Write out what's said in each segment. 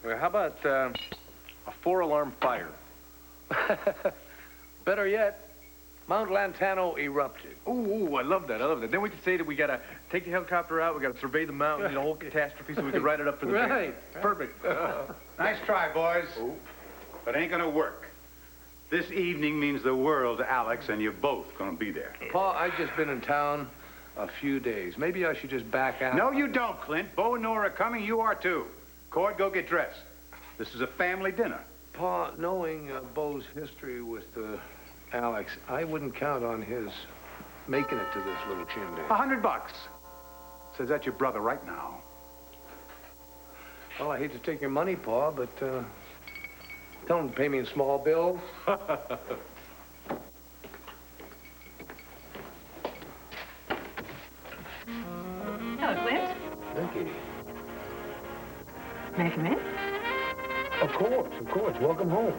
Well, how about a 4-alarm fire? Better yet, Mount Lantano erupted. Ooh, I love that. I love that. Then we could say that we gotta take the helicopter out, we gotta survey the mountain, the whole catastrophe, so we can write it up for the band. Right. Perfect. Nice try, boys. Oh. But ain't gonna work. This evening means the world to Alex, and you're both gonna be there. Paul, I've just been in town a few days. Maybe I should just back out. No, you don't, Clint. Bo and Nora are coming. You are, too. Cord, go get dressed. This is a family dinner. Paul, knowing Bo's history with Alex, I wouldn't count on his making it to this little shindig. $100. Says that's your brother right now. Well, I hate to take your money, Paul, but don't pay me in small bills. Hello, Clint. Vicky. May I come in? Of course. Welcome home.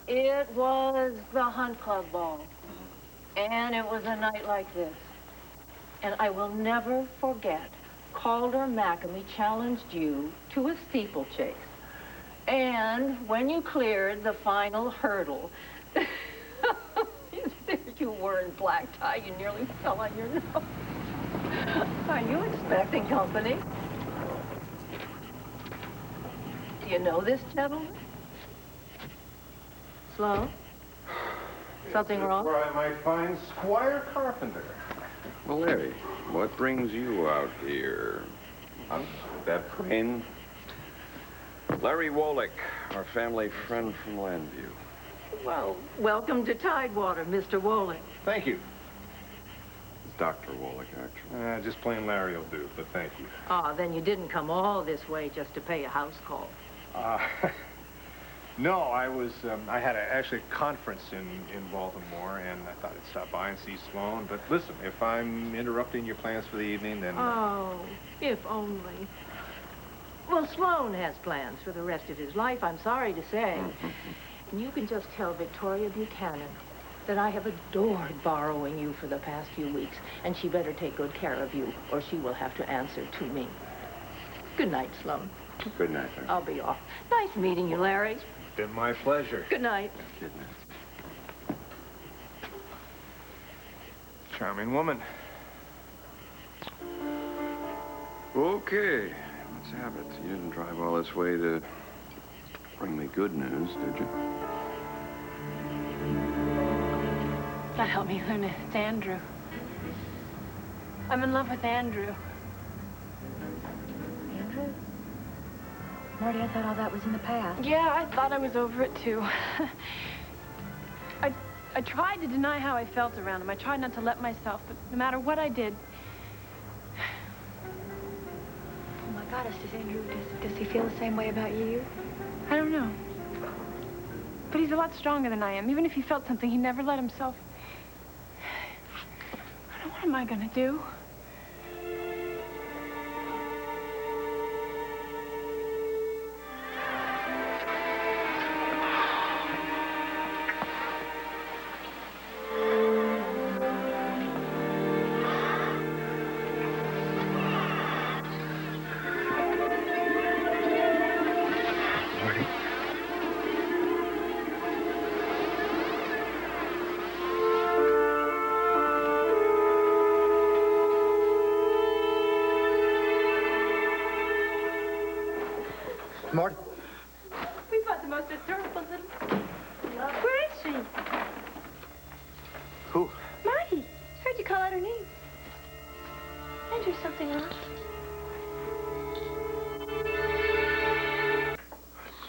It was the Hunt Club ball. And it was a night like this. And I will never forget, Calder McAmey challenged you to a steeplechase. And when you cleared the final hurdle, there you were in black tie. You nearly fell on your nose. Are you expecting company? Do you know this gentleman? Slow? Something wrong? Where I might find Squire Carpenter. Well, Larry, what brings you out here? That Crane? Larry Wolick, our family friend from Landview. Well, welcome to Tidewater, Mr. Wolin. Thank you. It's Dr. Wolick, actually. Just plain Larry will do, but thank you. Ah, then you didn't come all this way just to pay a house call. No, I had actually a conference in Baltimore, and I thought I'd stop by and see Sloan. But listen, if I'm interrupting your plans for the evening, then... Oh, if only. Well, Sloan has plans for the rest of his life, I'm sorry to say. And you can just tell Victoria Buchanan that I have adored borrowing you for the past few weeks, and she better take good care of you, or she will have to answer to me. Good night, Sloan. Good night, Larry. I'll be off. Nice meeting you, Larry. Been my pleasure. Good night. Good night. Charming woman. Okay, let's have it. You didn't drive all this way to bring me good news, did you? God help me, Luna. It's Andrew. I'm in love with Andrew. Andrew? Marty, I thought all that was in the past. Yeah, I thought I was over it, too. I tried to deny how I felt around him. I tried not to let myself, but no matter what I did... Oh, my goddess, does Andrew, does he feel the same way about you? I don't know. But he's a lot stronger than I am. Even if he felt something, he never let himself... I don't know, what am I gonna do? Marty? We've got the most adorable little... Where is she? Who? Marty. Heard you call out her name. Andrew, something wrong?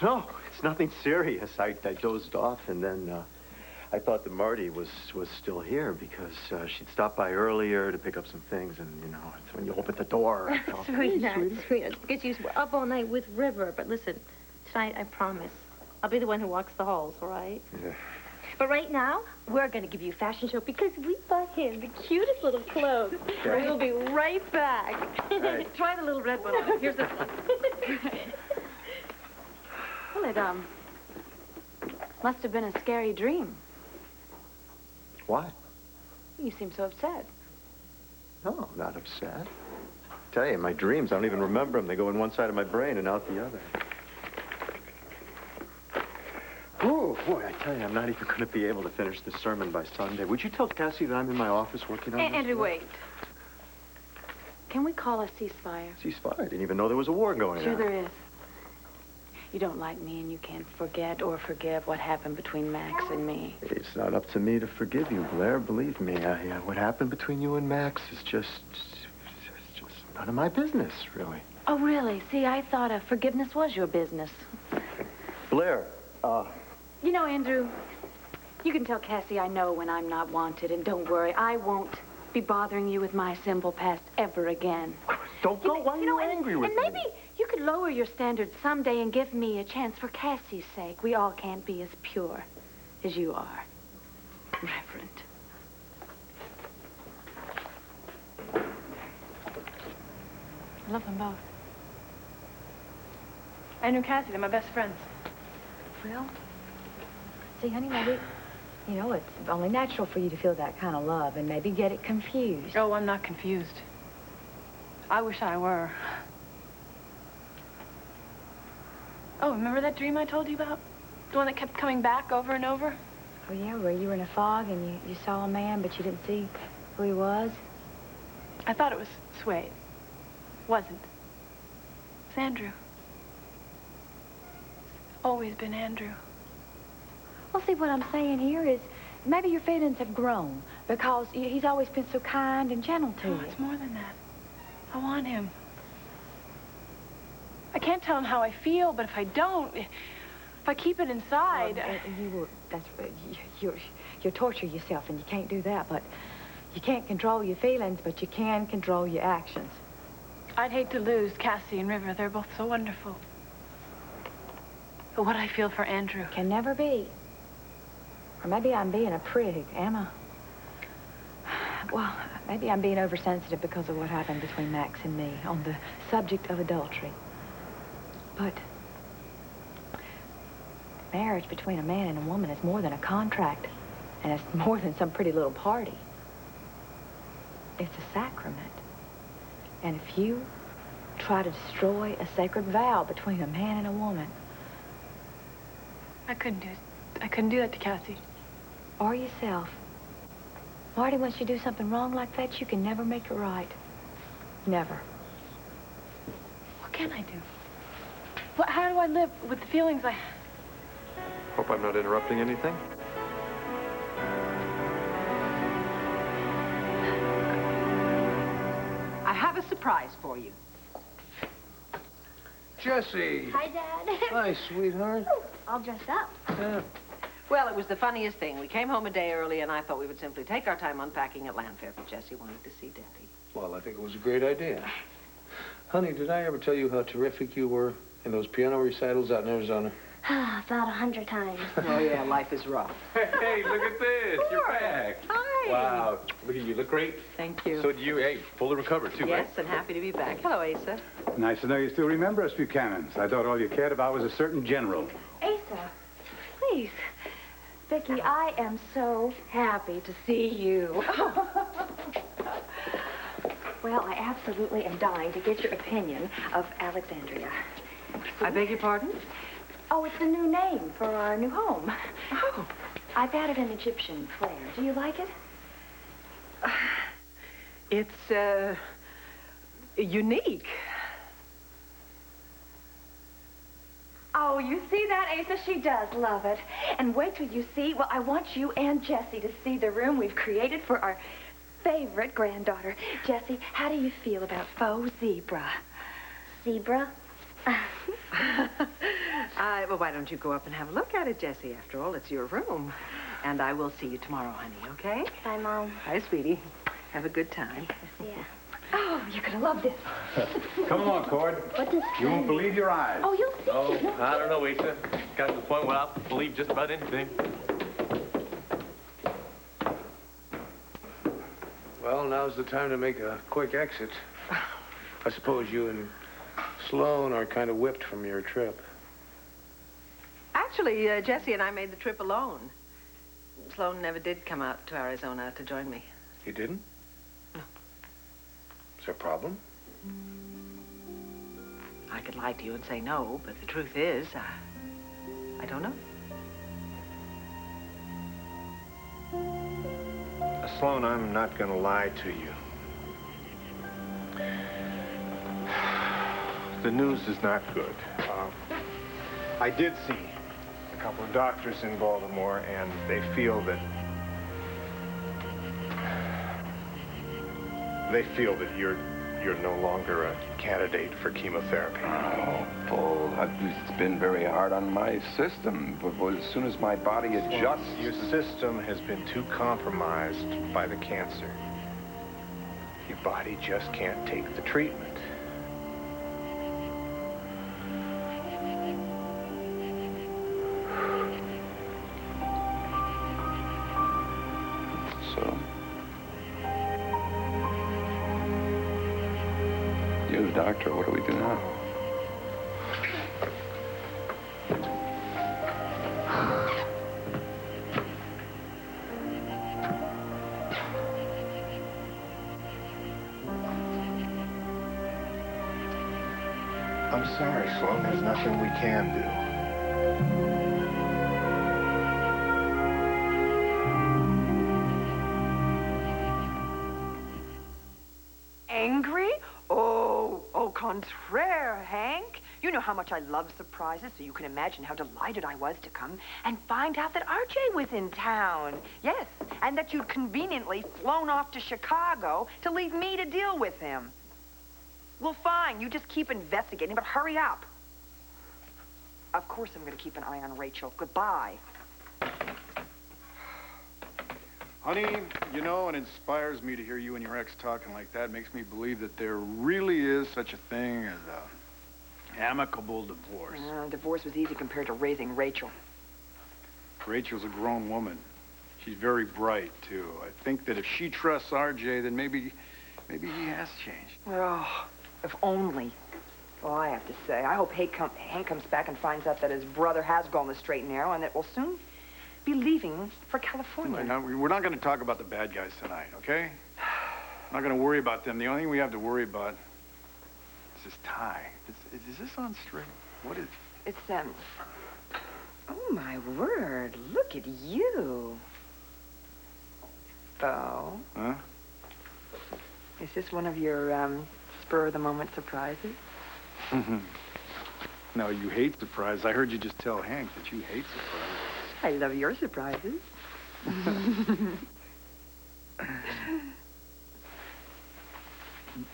No, it's nothing serious. I dozed off, and then I thought that Marty was still here because she'd stopped by earlier to pick up some things, and, you know, it's when you open the door. I thought, Sweetheart, because you were up all night with River. But listen, tonight, I promise, I'll be the one who walks the halls, all right? Yeah. But right now, we're going to give you a fashion show because we bought him the cutest little clothes. Yeah. We'll be right back. Right. Try the little red one on. Here's this one. Well, it, must have been a scary dream. What? You seem so upset. No, I'm not upset. tell you, in my dreams, I don't even remember them. They go in one side of my brain and out the other. Oh, boy, I tell you, I'm not even going to be able to finish this sermon by Sunday. Would you tell Cassie that I'm in my office working on this? Andrew, wait. Can we call a ceasefire? Ceasefire? I didn't even know there was a war going on. Sure there is. You don't like me and you can't forget or forgive what happened between Max and me. It's not up to me to forgive you, Blair. Believe me. What happened between you and Max is just none of my business, really. Oh, really? See, I thought forgiveness was your business. Blair, You know, Andrew, you can tell Cassie I know when I'm not wanted, and don't worry, I won't be bothering you with my simple past ever again. Don't go. Why are you angry with me? And maybe you could lower your standards someday and give me a chance for Cassie's sake. We all can't be as pure as you are, Reverend. I love them both. Andrew and Cassie, they're my best friends. Well, see, honey, maybe, you know, it's only natural for you to feel that kind of love and maybe get it confused. Oh, I'm not confused. I wish I were. Oh, remember that dream I told you about? The one that kept coming back over and over? Oh, yeah, where you were in a fog and you saw a man, but you didn't see who he was? I thought it was Swade. Wasn't. It's Andrew. Always been Andrew. Well, see, what I'm saying here is maybe your feelings have grown because he's always been so kind and gentle to you. Oh, it's more than that. I want him. I can't tell him how I feel, but if I don't, if I keep it inside... You'll torture yourself, and you can't do that, but you can't control your feelings, but you can control your actions. I'd hate to lose Cassie and River. They're both so wonderful. But what I feel for Andrew... Can never be. Or maybe I'm being a prig, am I? Well, maybe I'm being oversensitive because of what happened between Max and me on the subject of adultery. But marriage between a man and a woman is more than a contract, and it's more than some pretty little party. It's a sacrament. And if you try to destroy a sacred vow between a man and a woman... I couldn't do it. I couldn't do that to Cassie. Or yourself. Marty, once you do something wrong like that, you can never make it right. Never. What can I do? How do I live with the feelings I... Hope I'm not interrupting anything. I have a surprise for you. Jessie. Hi, Dad. Hi, sweetheart. All dressed up. Yeah. Well, it was the funniest thing. We came home a day early, and I thought we would simply take our time unpacking at Landfair, but Jessie wanted to see Daddy. Well, I think it was a great idea. Honey, did I ever tell you how terrific you were in those piano recitals out in Arizona? About 100 times. Oh, yeah, life is rough. Hey, look at this. You're back. Hi. Wow. Look at you. Look great. Thank you. So do you. Hey, fully recovered, too, Yes, right? and happy to be back. Hello, Asa. Nice to know you still remember us, Buchanans. I thought all you cared about was a certain general. Asa, please. Vicky, I am so happy to see you. Well, I absolutely am dying to get your opinion of Alexandria. I beg your pardon? Oh, it's a new name for our new home. Oh. I've added an Egyptian flair. Do you like it? It's, unique. Oh, you see that, Asa? She does love it. And wait till you see, well, I want you and Jessie to see the room we've created for our favorite granddaughter. Jessie, how do you feel about faux zebra? Zebra? Well, why don't you go up and have a look at it, Jessie? After all, it's your room. And I will see you tomorrow, honey, okay? Bye, Mom. Hi, sweetie. Have a good time. Yeah. Oh, you're gonna love this. Come along, Cord. What does... You won't believe your eyes. Oh, you'll see. Oh, I don't know, Asa. Got to the point where I'll believe just about anything. Well, now's the time to make a quick exit. I suppose you and Sloan are kind of whipped from your trip. Actually, Jessie and I made the trip alone. Sloan never did come out to Arizona to join me. You didn't? No. Is there a problem? I could lie to you and say no, but the truth is, I don't know. Sloan, I'm not going to lie to you. The news is not good. I did see a couple of doctors in Baltimore, and they feel that you're no longer a candidate for chemotherapy. Oh, Bull, it's been very hard on my system. But as soon as my body adjusts... Your system has been too compromised by the cancer. Your body just can't take the treatment. So? You're the doctor. What do we do now? I'm sorry, Sloan. There's nothing we can do. Angry? Oh, contraire, Hank. You know how much I love surprises, so you can imagine how delighted I was to come and find out that RJ was in town. Yes, and that you'd conveniently flown off to Chicago to leave me to deal with him. Well, fine. You just keep investigating, but hurry up. Of course I'm going to keep an eye on Rachel. Goodbye. Honey, you know, it inspires me to hear you and your ex talking like that. It makes me believe that there really is such a thing as a amicable divorce. Divorce was easy compared to raising Rachel. Rachel's a grown woman. She's very bright, too. I think that if she trusts RJ, then maybe he has changed. Oh, if only. Well, I have to say, I hope Hank comes back and finds out that his brother has gone the straight and narrow and that we'll soon be leaving for California. Now, we're not going to talk about the bad guys tonight, okay? I'm not going to worry about them. The only thing we have to worry about is this tie. Is this on straight? What is... It's, oh, my word. Look at you. Bo. Huh? Is this one of your, spur-of-the-moment surprises? No, you hate surprises. I heard you just tell Hank that you hate surprises. I love your surprises.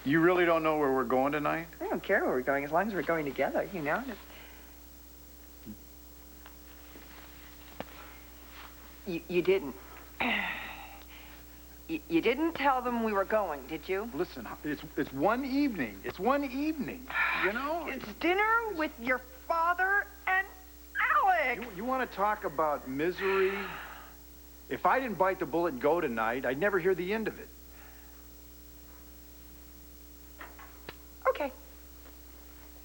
You really don't know where we're going tonight? I don't care where we're going as long as we're going together, you know? You didn't. You didn't tell them we were going, did you? Listen, it's one evening. It's one evening, you know? It's dinner with your father and Alex. You want to talk about misery? If I didn't bite the bullet and go tonight, I'd never hear the end of it. Okay.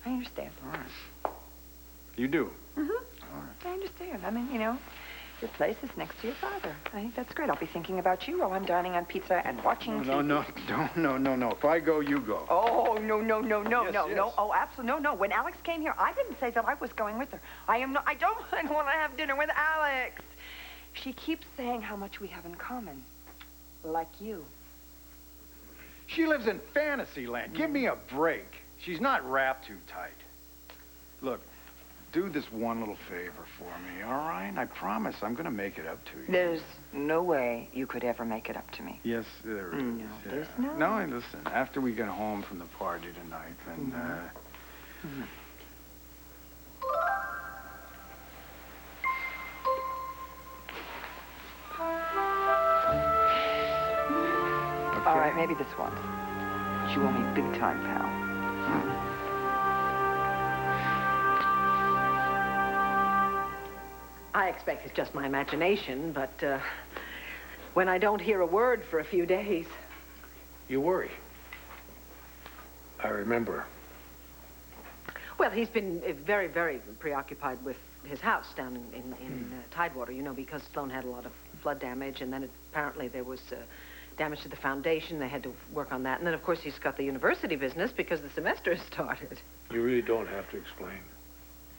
I understand. All right. You do? Mm-hmm. All right. I understand. I mean, you know, your place is next to your father. I think that's great. I'll be thinking about you while I'm dining on pizza and watching TV. No. If I go, you go. Oh, no. Yes. Oh, absolutely. No. When Alex came here, I didn't say that I was going with her. I don't want to have dinner with Alex. She keeps saying how much we have in common. Like you. She lives in fantasy land. Give me a break. She's not wrapped too tight. Look, do this one little favor for me, all right? I promise I'm going to make it up to you. There's no way you could ever make it up to me. Yes, there is. No, there's no. No, listen, after we get home from the party tonight, then, Okay. All right, maybe this once. You owe me big time, pal. I expect it's just my imagination, but when I don't hear a word for a few days... You worry. I remember. Well, he's been very, very preoccupied with his house down in Tidewater, you know, because Sloan had a lot of blood damage, and then apparently there was damage to the foundation. They had to work on that. And then, of course, he's got the university business because the semester has started. You really don't have to explain.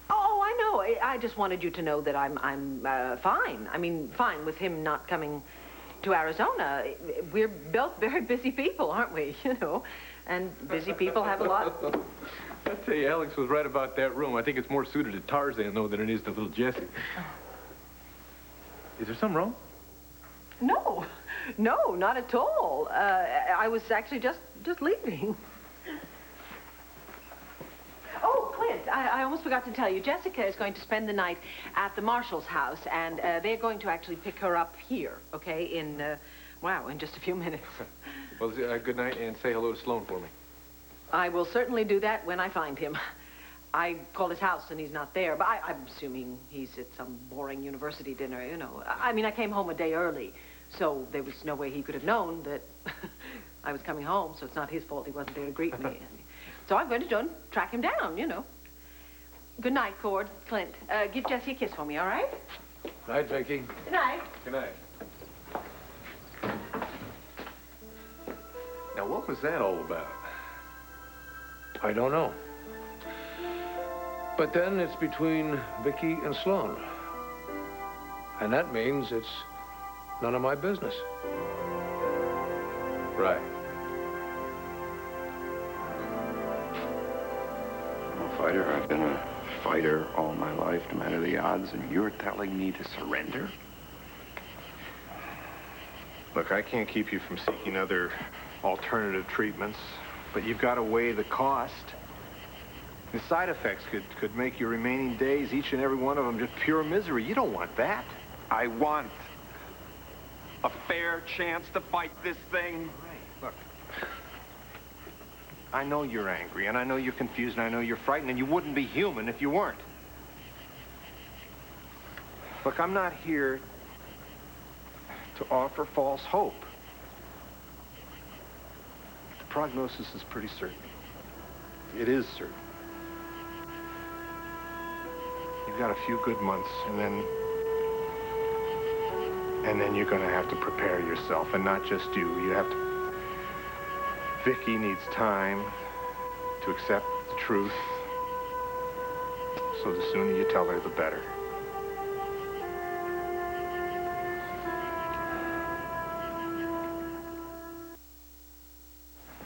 Oh, I know. I just wanted you to know that I'm fine. I mean, fine with him not coming to Arizona. We're both very busy people, aren't we? You know, and busy people have a lot. I tell you, Alex was right about that room. I think it's more suited to Tarzan, though, than it is to little Jessie. Is there something wrong? No, no, not at all. I was actually just leaving. Oh, Clint, I almost forgot to tell you. Jessica is going to spend the night at the Marshall's house, and they're going to actually pick her up here, okay, in just a few minutes. Well, good night, and say hello to Sloan for me. I will certainly do that when I find him. I called his house, and he's not there, but I'm assuming he's at some boring university dinner, you know. I mean, I came home a day early, so there was no way he could have known that I was coming home, so it's not his fault he wasn't there to greet me. So I'm going to track him down, you know. Good night, Cord, Clint. Give Jessie a kiss for me, all right? Night, Vicky. Good night. Good night. Now, what was that all about? I don't know. But then it's between Vicky and Sloan. And that means it's none of my business. Right. I'm a fighter. I've been a fighter all my life, no matter the odds, and you're telling me to surrender? Look, I can't keep you from seeking other alternative treatments, but you've got to weigh the cost. The side effects could make your remaining days, each and every one of them, just pure misery. You don't want that. I want a fair chance to fight this thing. Look, I know you're angry, and I know you're confused, and I know you're frightened, and you wouldn't be human if you weren't. Look, I'm not here to offer false hope. The prognosis is pretty certain. It is certain. You've got a few good months, and then you're going to have to prepare yourself, and not just you. You have to... Vicky needs time to accept the truth, so the sooner you tell her, the better.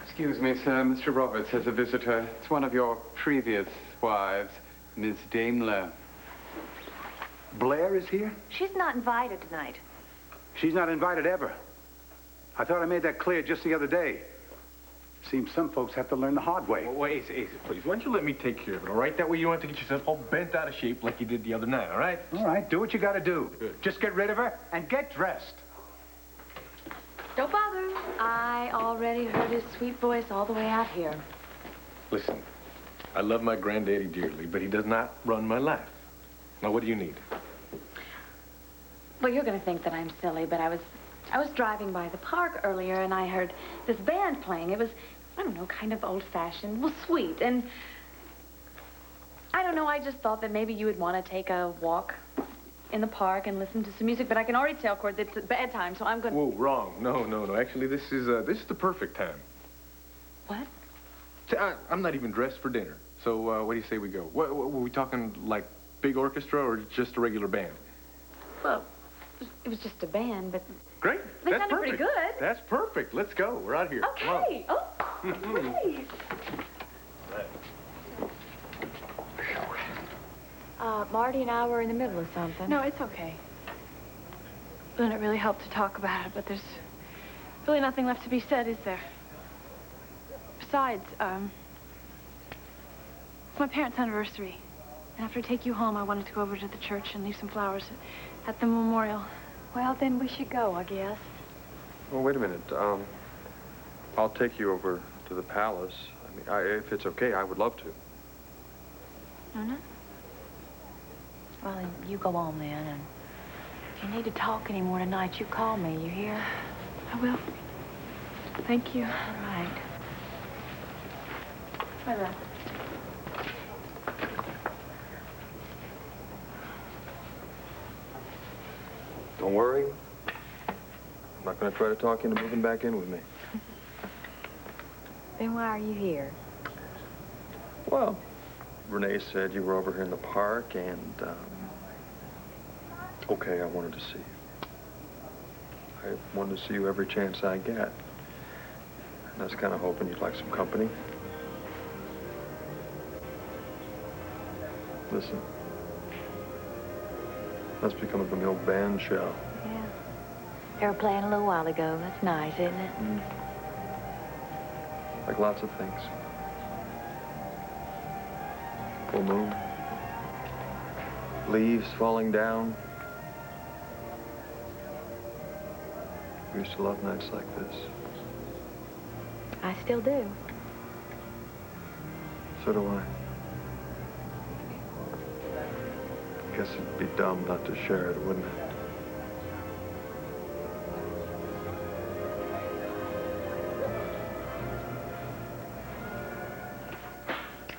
Excuse me, sir. Mr. Roberts has a visitor. It's one of your previous wives, Miss Daimler. Blair is here? She's not invited tonight. She's not invited ever. I thought I made that clear just the other day. Seems some folks have to learn the hard way. Well, wait, Ace, please, why don't you let me take care of it, all right? That way you don't have to get yourself all bent out of shape like you did the other night, all right? All right, do what you gotta do. Good. Just get rid of her and get dressed. Don't bother. I already heard his sweet voice all the way out here. Listen, I love my granddaddy dearly, but he does not run my life. Now, what do you need? Well, you're going to think that I'm silly, but I was driving by the park earlier, and I heard this band playing. It was, I don't know, kind of old-fashioned, well, sweet. And I don't know, I just thought that maybe you would want to take a walk in the park and listen to some music, but I can already tell, Cord, that it's bad time, so I'm going to... Whoa, wrong. No. Actually, this is the perfect time. What? I'm not even dressed for dinner. So, what do you say we go? What, were we talking, like, big orchestra or just a regular band? Well, it was just a band, but... Great. They That's sounded perfect. pretty good. That's perfect. Let's go. We're out here. Okay. Oh, great. Marty and I were in the middle of something. No, it's okay. Wouldn't it really help to talk about it, but there's really nothing left to be said, is there? Besides, it's my parents' anniversary. And after I take you home, I wanted to go over to the church and leave some flowers at the memorial. Well, then we should go, I guess. Well, wait a minute. I'll take you over to the palace. I mean, if it's okay, I would love to. No? Well, then you go on then, and if you need to talk anymore tonight, you call me, you hear? I will. Thank you. All right. Bye-bye. Don't worry. I'm not going to try to talk you into moving back in with me. Then why are you here? Well, Renee said you were over here in the park, and, okay, I wanted to see you. I wanted to see you every chance I get. And I was kind of hoping you'd like some company. Listen, let's be coming from the old band show. Yeah. They were playing a little while ago. That's nice, isn't it? Like lots of things. Full moon. Leaves falling down. We used to love nights like this. I still do. So do I. Guess it'd be dumb not to share it, wouldn't it?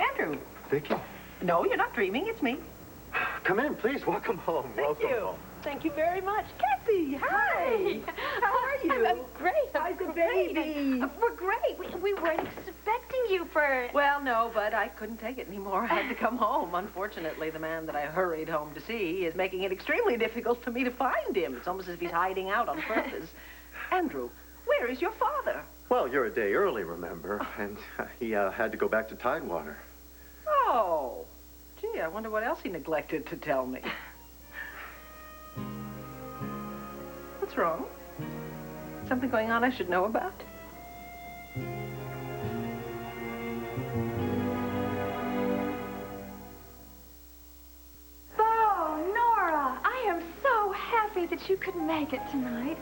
Andrew. Vicky? No, you're not dreaming. It's me. Come in, please. Welcome home. Thank you. Thank you very much. Kathy, hi. How are you? I'm great. How's the baby? We're great. We weren't expecting you for... Well, no, but I couldn't take it anymore. I had to come home. Unfortunately, the man that I hurried home to see is making it extremely difficult for me to find him. It's almost as if he's hiding out on purpose. Andrew, where is your father? Well, you're a day early, remember? And he had to go back to Tidewater. Oh. Gee, I wonder what else he neglected to tell me. What's wrong? Something going on I should know about? Oh, Nora, I am so happy that you could make it tonight.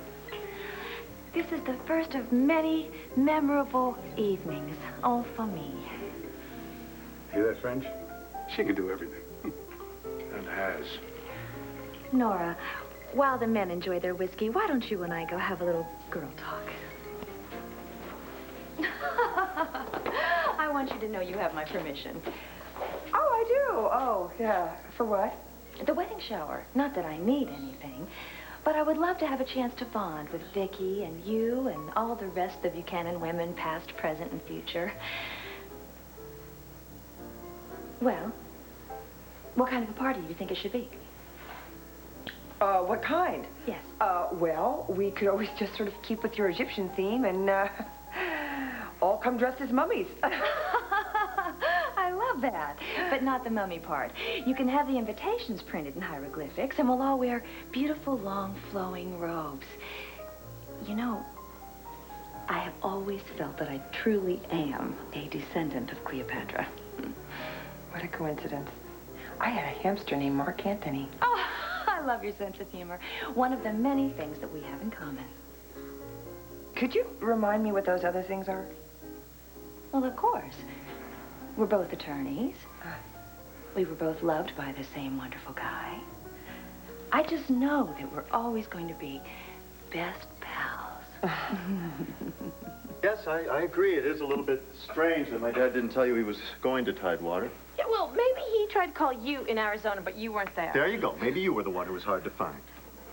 This is the first of many memorable evenings, all for me. Hear that, French? She can do everything. And has. Nora, while the men enjoy their whiskey, why don't you and I go have a little girl talk? I want you to know you have my permission. Oh, I do. Oh, yeah. For what? The wedding shower. Not that I need anything, but I would love to have a chance to bond with Vicky and you and all the rest of the Buchanan women, past, present, and future. Well, what kind of a party do you think it should be? What kind? Yes. Well, we could always just sort of keep with your Egyptian theme and, all come dressed as mummies. I love that, but not the mummy part. You can have the invitations printed in hieroglyphics, and we'll all wear beautiful, long, flowing robes. You know, I have always felt that I truly am a descendant of Cleopatra. What a coincidence. I had a hamster named Mark Antony. Oh, I love your sense of humor. One of the many things that we have in common. Could you remind me what those other things are? Well, of course. We're both attorneys. We were both loved by the same wonderful guy. I just know that we're always going to be best pals. Yes, I agree. It is a little bit strange that my dad didn't tell you he was going to Tidewater. Yeah, well, maybe he tried to call you in Arizona, but you weren't there. There you go. Maybe you were the one who was hard to find.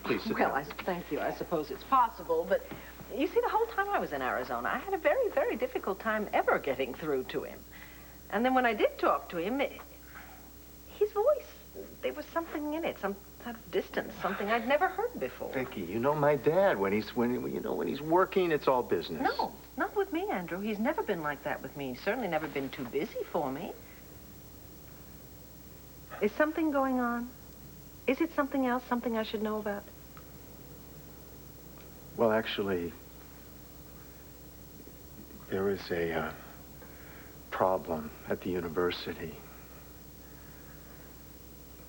Please sit Well, down. thank you. I suppose it's possible, but you see, the whole time I was in Arizona, I had a very, very difficult time ever getting through to him. And then when I did talk to him, his voice, there was something in it, some kind of distance, something I'd never heard before. Vicky, you know my dad. When he's working, it's all business. No, not with me, Andrew. He's never been like that with me. He's certainly never been too busy for me. Is something going on? Is it something else, something I should know about? Well, actually, there is a problem at the university.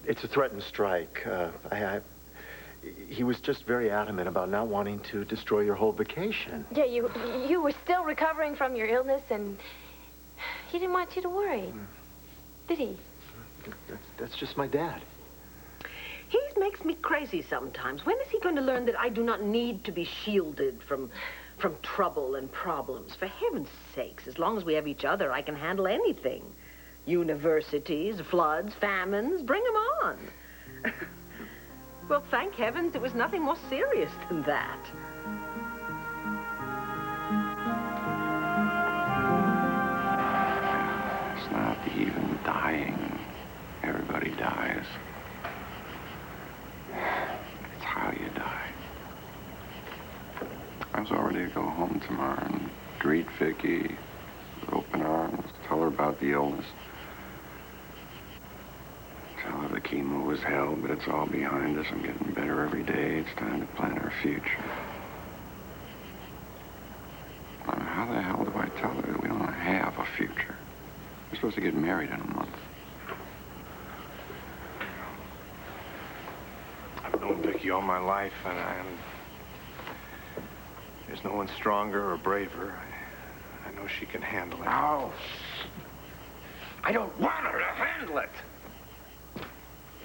It's a threatened strike. He was just very adamant about not wanting to destroy your whole vacation. Yeah, you were still recovering from your illness, and he didn't want you to worry, did he? That's just my dad. He makes me crazy sometimes. When is he going to learn that I do not need to be shielded from trouble and problems? For heaven's sakes, as long as we have each other, I can handle anything. Universities, floods, famines, bring them on. Well, thank heavens, it was nothing more serious than that. dying. Everybody dies. It's how you die. I was all ready to go home tomorrow and greet Vicky with open arms, tell her about the illness. Tell her the chemo was hell, but it's all behind us. I'm getting better every day. It's time to plan our future. How the hell do I tell her that we don't have a future? We're supposed to get married in a month. I've known Vicky all my life, and there's no one stronger or braver. I know she can handle it. No. I don't want her to handle it.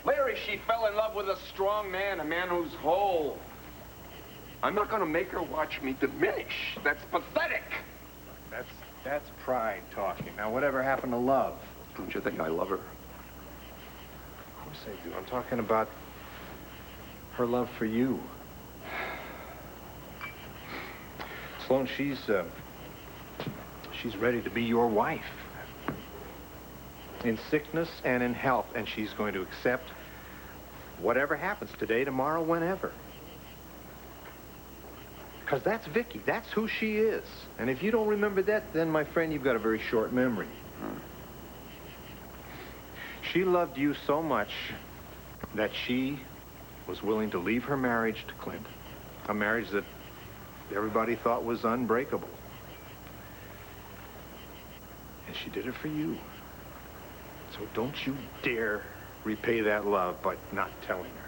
Larry, she fell in love with a strong man, a man who's whole. I'm not going to make her watch me diminish. That's pathetic. That's pride talking. Now, whatever happened to love? Don't you think I love her? Of course I do. I'm talking about her love for you. Sloan, she's ready to be your wife. In sickness and in health, and she's going to accept whatever happens today, tomorrow, whenever. Because that's Vicky. That's who she is. And if you don't remember that, then, my friend, you've got a very short memory. She loved you so much that she was willing to leave her marriage to Clint, a marriage that everybody thought was unbreakable. And she did it for you. So don't you dare repay that love by not telling her.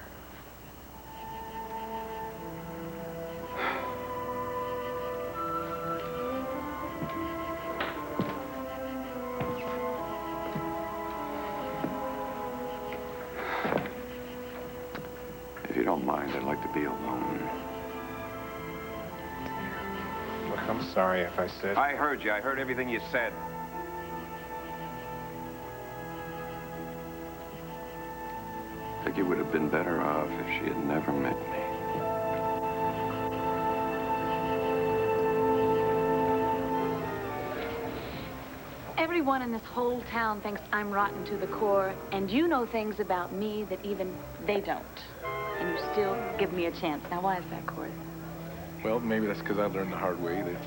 If you don't mind, I'd like to be alone. Look, I'm sorry if I said... I heard you. I heard everything you said. Vicky would have been better off if she had never met me. Everyone in this whole town thinks I'm rotten to the core, and you know things about me that even they don't. And you still give me a chance. Now, why is that, Cord? Well, maybe that's because I learned the hard way that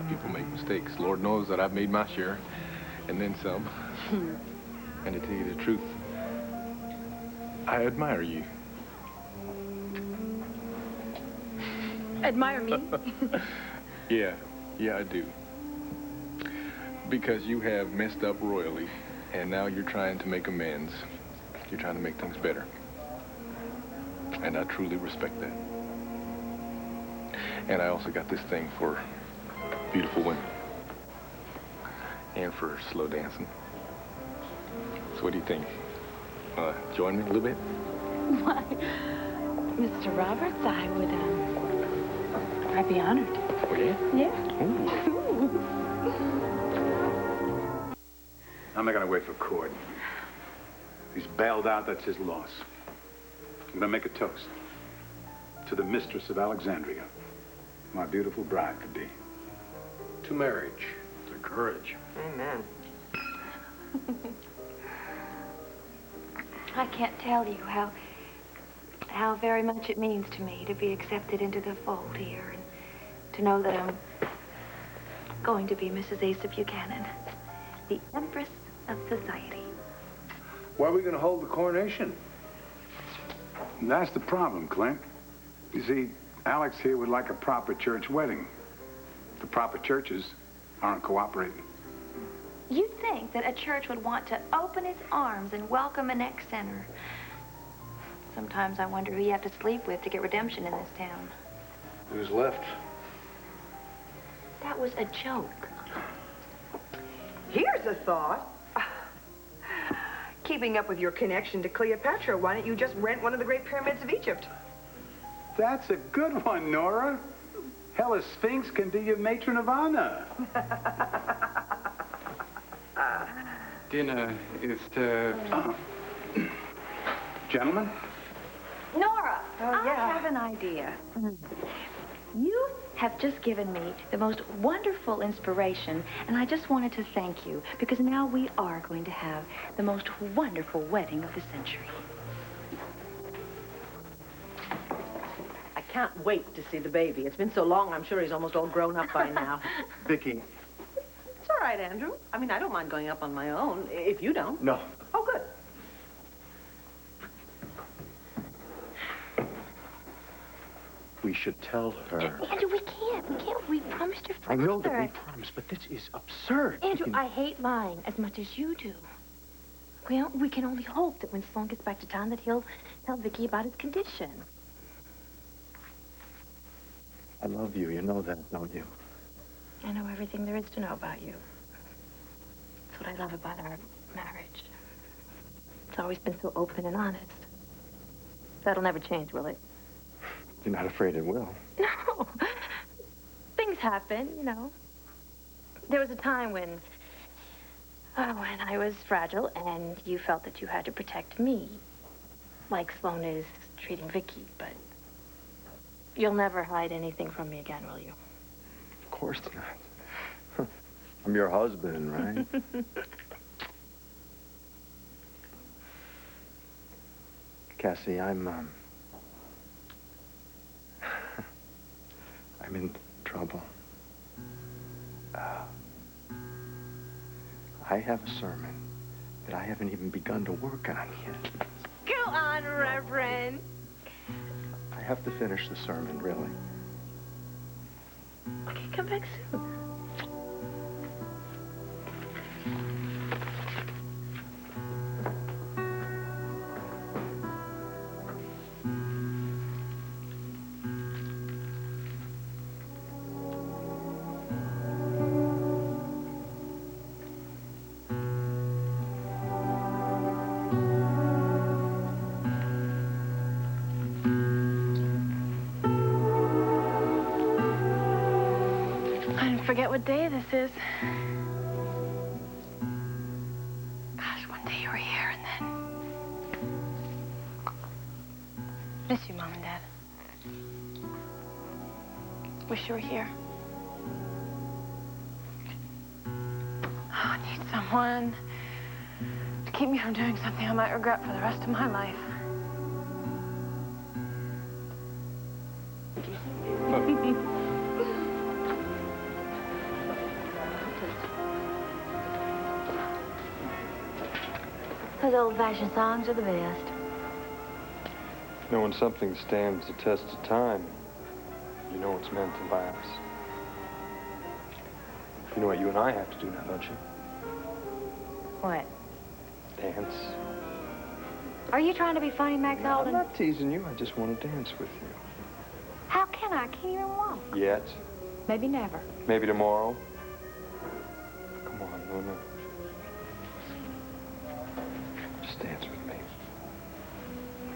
people make mistakes. Lord knows that I've made my share, and then some. And to tell you the truth, I admire you. Admire me? Yeah, I do. Because you have messed up royally, and now you're trying to make amends. You're trying to make things better. And I truly respect that. And I also got this thing for beautiful women. And for slow dancing. So what do you think? Join me a little bit? Why, Mr. Roberts, I'd be honored. Oh, yeah? Yeah. Ooh. I'm not going to wait for Cord. He's bailed out, that's his loss. I'm going to make a toast to the mistress of Alexandria, my beautiful bride to be. To marriage. To courage. Amen. I can't tell you how very much it means to me to be accepted into the fold here and to know that I'm going to be Mrs. Asa Buchanan, the Empress of Society. Where are we going to hold the coronation? That's the problem, Clint. You see, Alex here would like a proper church wedding. The proper churches aren't cooperating. You'd think that a church would want to open its arms and welcome an ex-sinner. Sometimes I wonder who you have to sleep with to get redemption in this town. Who's left? That was a joke. Here's a thought. Keeping up with your connection to Cleopatra, why don't you just rent one of the Great Pyramids of Egypt? That's a good one, Nora. Hella Sphinx can be your matron of honor. Dinner is served. Gentlemen? Nora, Oh, I yeah. have an idea. You have just given me the most wonderful inspiration, and I just wanted to thank you because now we are going to have the most wonderful wedding of the century. I can't wait to see the baby. It's been so long, I'm sure he's almost all grown up by now. Vicky. It's all right, Andrew. I mean, I don't mind going up on my own, if you don't. No. Oh, good. We should tell her. Andrew, we can't. We can't. We promised your I father. know that we promised, but this is absurd. Andrew, I hate lying as much as you do. We can only hope that when Sloan gets back to town that he'll tell Vicky about his condition. I love you. You know that, don't you? I know everything there is to know about you. That's what I love about our marriage. It's always been so open and honest. That'll never change, will it? You're not afraid it will. No. Things happen, you know. There was a time when I was fragile and you felt that you had to protect me. Like Sloan is treating Vicky, but you'll never hide anything from me again, will you? Of course not. I'm your husband, right? Cassie, I'm in trouble. I have a sermon that I haven't even begun to work on yet. Go on, Reverend. I have to finish the sermon, really. Okay, come back soon. Forget what day this is. Gosh, one day you were here and then... Miss you, Mom and Dad. Wish you were here. Oh, I need someone to keep me from doing something I might regret for the rest of my life. Those old-fashioned songs are the best. You know, when something stands the test of time, you know it's meant to last. You know what you and I have to do now, don't you? What? Dance. Are you trying to be funny, Max Alden? I'm not teasing you. I just want to dance with you. How can I? I can't even walk. Yet. Maybe never. Maybe tomorrow. Come on, Luna. Just dance with me.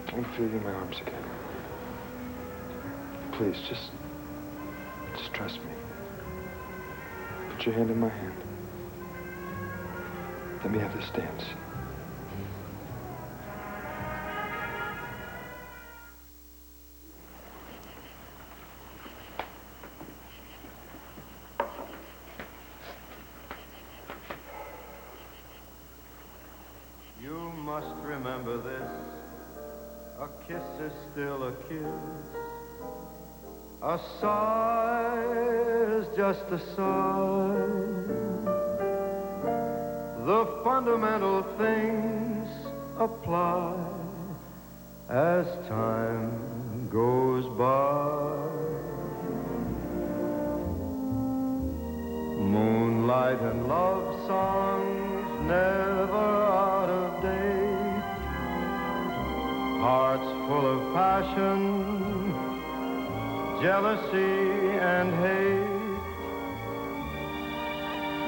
I can feel you in my arms again. Please, just trust me. Put your hand in my hand. Let me have this dance. You must remember this. A kiss is still a kiss. A sigh is just a sigh. The fundamental things apply as time goes by. Moonlight and love songs never out of date. Hearts full of passion, jealousy and hate.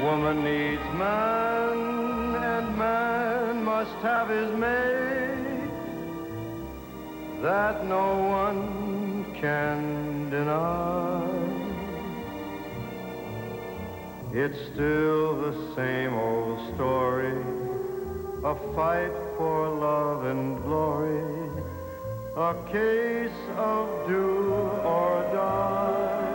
Woman needs man, and man must have his mate. That no one can deny. It's still the same old story, a fight for love and glory, a case of do or die.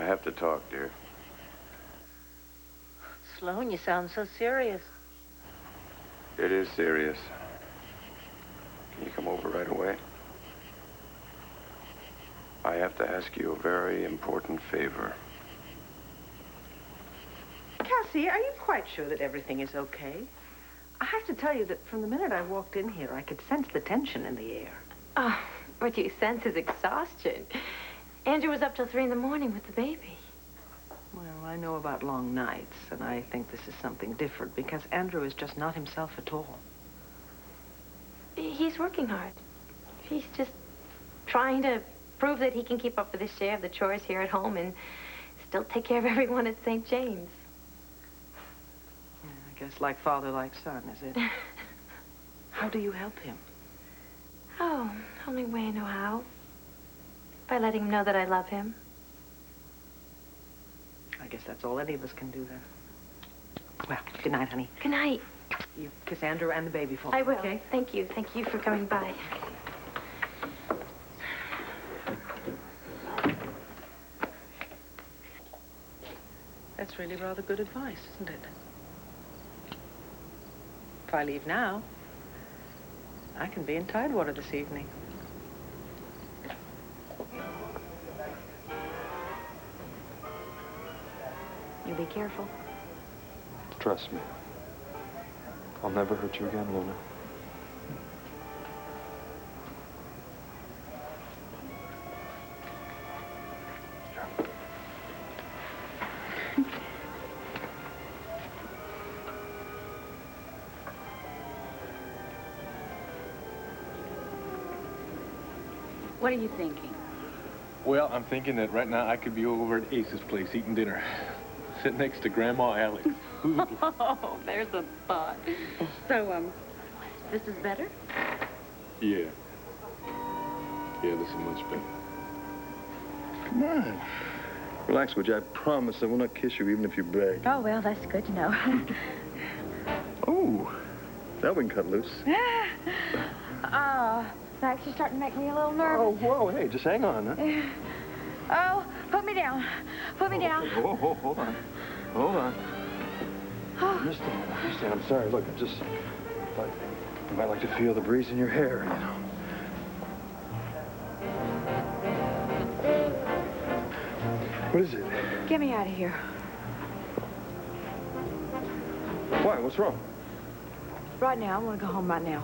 have to talk, dear. Sloan, you sound so serious. It is serious. Can you come over right away? I have to ask you a very important favor. Cassie, are you quite sure that everything is okay? I have to tell you that from the minute I walked in here, I could sense the tension in the air. Oh, what you sense is exhaustion. Andrew was up till 3 in the morning with the baby. Well, I know about long nights, and I think this is something different because Andrew is just not himself at all. He's working hard. He's just trying to prove that he can keep up with his share of the chores here at home and still take care of everyone at St. James. Yeah, I guess like father, like son, is it? How do you help him? Oh, only way I know how. By letting him know that I love him. I guess that's all any of us can do then. Well, good night, honey. Good night. You kiss Andrew and the baby for me, I will. okay? Thank you. Thank you for coming by. That's really rather good advice, isn't it? If I leave now, I can be in Tidewater this evening. You be careful. Trust me. I'll never hurt you again, Luna. What are you thinking? Well, I'm thinking that right now I could be over at Ace's place eating dinner. Sitting next to Grandma Alex. Oh, there's a thought. So, this is better? Yeah. Yeah, this is much better. Come on. Relax, would you? I promise I will not kiss you even if you beg. Oh, well, that's good to know. Oh, that one cut loose. Oh, Max, you're starting to make me a little nervous. Oh, whoa, hey, just hang on, huh? Oh, put me down. Put me down. Oh, hold on. Hold on. Understand, I'm sorry. Look, I just thought you might like to feel the breeze in your hair, you know. What is it? Get me out of here. Why? What's wrong? Right now, I want to go home right now.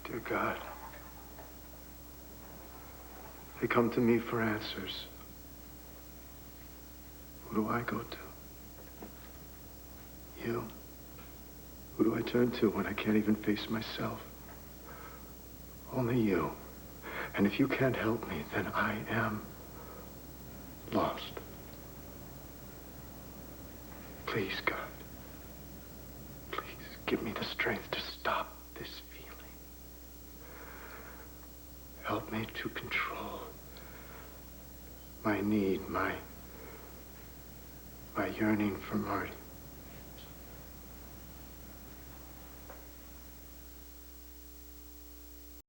Dear God, they come to me for answers. Who do I go to? You. Who do I turn to when I can't even face myself? Only you. And if you can't help me, then I am lost. Please, God. Please give me the strength to stop this feeling. Help me to control my need, my yearning for Marty.